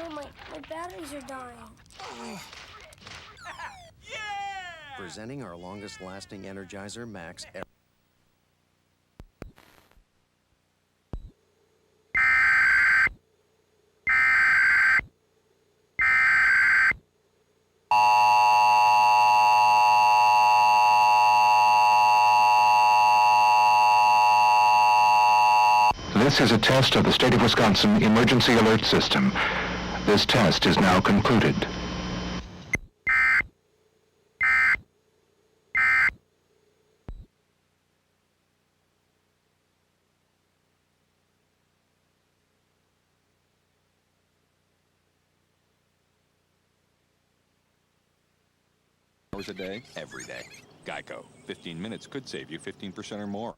No, my batteries are dying. Yeah! Presenting our longest-lasting Energizer Max ever. This is a test of the State of Wisconsin Emergency Alert System. This test is now concluded. Hours a day, every day. Geico. 15 minutes could save you 15% or more.